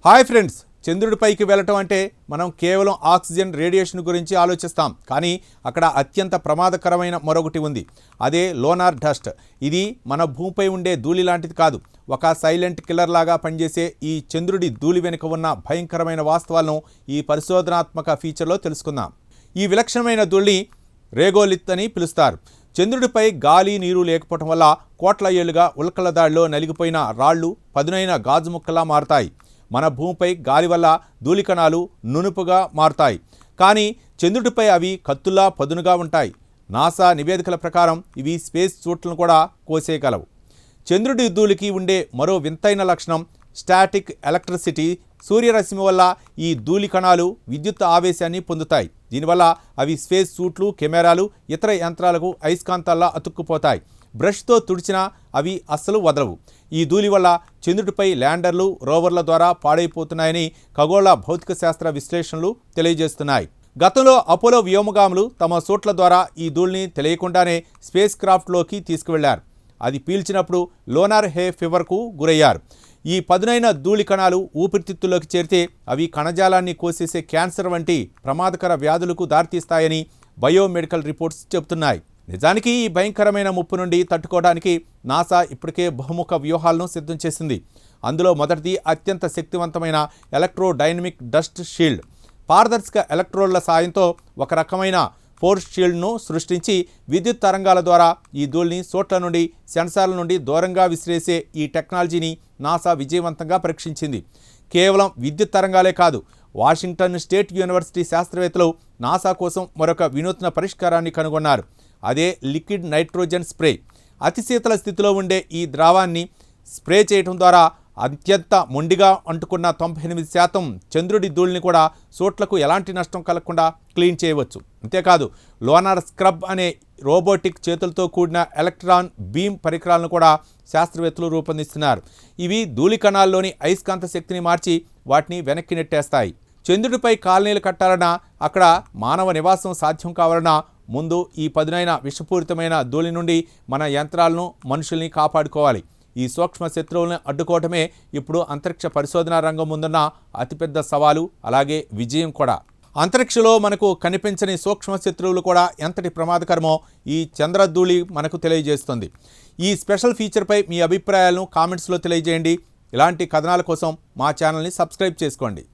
Hi friends, చంద్రుడిపైకి వెళ్ళటం అంటే మనం కేవలం ఆక్సిజన్ రేడియేషన్ గురించి ఆలోచిస్తాం. కానీ అక్కడ అత్యంత ప్రమాదకరమైన మరొకటి ఉంది. అదే లోనార్ డస్ట్. ఇది మన భూమిపై ఉండే ధూళి లాంటిది కాదు. ఒక సైలెంట్ కిల్లర్ లాగా పనిచేసే ఈ చంద్రుడి ధూళి వెనుక ఉన్న భయంకరమైన వాస్తవాలను ఈ పరిశోధనాత్మక ఫీచర్లో తెలుసుకుందాం. ఈ విలక్షణమైన ధూళిని రేగోలిత్ అని పిలుస్తారు. చంద్రుడిపై గాలి నీరు లేకపోవటం వల్ల కోట్ల ఏళ్లుగా ఉల్కల దాడిలో నలిగిపోయిన రాళ్లు పదునైన గాజు ముక్కలా మారతాయి. మన భూమిపై గాలి వల్ల ధూళికణాలు నునుపుగా మారుతాయి. కానీ చంద్రుడిపై అవి కత్తుల్లా పదునుగా ఉంటాయి. నాసా నివేదికల ప్రకారం ఇవి స్పేస్ సూట్లను కూడా కోసేయగలవు. చంద్రుడి ధూళికి ఉండే మరో వింతైన లక్షణం స్టాటిక్ ఎలక్ట్రిసిటీ. సూర్యరశ్మి వల్ల ఈ ధూళి కణాలు విద్యుత్ ఆవేశాన్ని పొందుతాయి. దీనివల్ల అవి స్పేస్ సూట్లు, కెమెరాలు, ఇతర యంత్రాలకు అయస్కాంతాల్లా అతుక్కుపోతాయి. బ్రష్తో తుడిచినా అవి అస్సలు వదలవు. ఈ ధూళి వల్ల చంద్రుడిపై ల్యాండర్లు, రోవర్ల ద్వారా పాడైపోతున్నాయని ఖగోళ భౌతిక శాస్త్ర విశ్లేషణలు తెలియజేస్తున్నాయి. గతంలో అపోలో వ్యోమగాములు తమ సూట్ల ద్వారా ఈ ధూళిని తెలియకుండానే స్పేస్ క్రాఫ్ట్లోకి తీసుకువెళ్లారు. అది పీల్చినప్పుడు లోనార్ హే ఫీవర్కు గురయ్యారు. ఈ పదునైన ధూళి కణాలు ఊపిరితిత్తుల్లోకి చేరితే అవి కణజాలాన్ని కోసేసే క్యాన్సర్ వంటి ప్రమాదకర వ్యాధులకు దారితీస్తాయని బయోమెడికల్ రిపోర్ట్స్ చెబుతున్నాయి. నిజానికి ఈ భయంకరమైన ముప్పు నుండి తట్టుకోవడానికి నాసా ఇప్పటికే బహుముఖ వ్యూహాలను సిద్ధం చేసింది. అందులో మొదటిది అత్యంత శక్తివంతమైన ఎలక్ట్రోడైనమిక్ డస్ట్ షీల్డ్. పారదర్శక ఎలక్ట్రోడ్ల సాయంతో ఒక రకమైన ఫోర్స్ షీల్డ్ను సృష్టించి విద్యుత్ తరంగాల ద్వారా ఈ ధూళిని సోట్ల నుండి, సెన్సార్ల నుండి దూరంగా విసిరేసే ఈ టెక్నాలజీని నాసా విజయవంతంగా పరీక్షించింది. కేవలం విద్యుత్ తరంగాలే కాదు, వాషింగ్టన్ స్టేట్ యూనివర్సిటీ శాస్త్రవేత్తలు నాసా కోసం మరొక వినూత్న పరిష్కారాన్ని కనుగొన్నారు. అదే లిక్విడ్ నైట్రోజన్ స్ప్రే. అతి శీతల స్థితిలో ఉండే ఈ ద్రావాన్ని స్ప్రే చేయడం ద్వారా అత్యంత మొండిగా అంటుకున్న 98% చంద్రుడి ధూళిని కూడా సోట్లకు ఎలాంటి నష్టం కలగకుండా క్లీన్ చేయవచ్చు. అంతేకాదు, లోనార్ స్క్రబ్ అనే రోబోటిక్ చేతులతో కూడిన ఎలక్ట్రాన్ బీమ్ పరికరాలను కూడా శాస్త్రవేత్తలు రూపొందిస్తున్నారు. ఇవి ధూళి కణాల్లోని అయస్కాంత శక్తిని మార్చి వాటిని వెనక్కి నెట్టేస్తాయి. చంద్రుడిపై కాలనీలు కట్టాలన్నా, అక్కడ మానవ నివాసం సాధ్యం కావాలన్నా ముందు ఈ పదునైన విషపూరితమైన ధూళి నుండి మన యంత్రాలను, మనుషుల్ని కాపాడుకోవాలి. ఈ సూక్ష్మ శత్రువులను అడ్డుకోవటమే ఇప్పుడు అంతరిక్ష పరిశోధనా రంగం ముందున్న అతిపెద్ద సవాలు, అలాగే విజయం కూడా. అంతరిక్షంలో మనకు కనిపించని సూక్ష్మ శత్రువులు కూడా ఎంతటి ప్రమాదకరమో ఈ చంద్రధూళి మనకు తెలియజేస్తుంది. ఈ స్పెషల్ ఫీచర్పై మీ అభిప్రాయాలను కామెంట్స్లో తెలియజేయండి. ఇలాంటి కథనాల కోసం మా ఛానల్ని సబ్స్క్రైబ్ చేసుకోండి.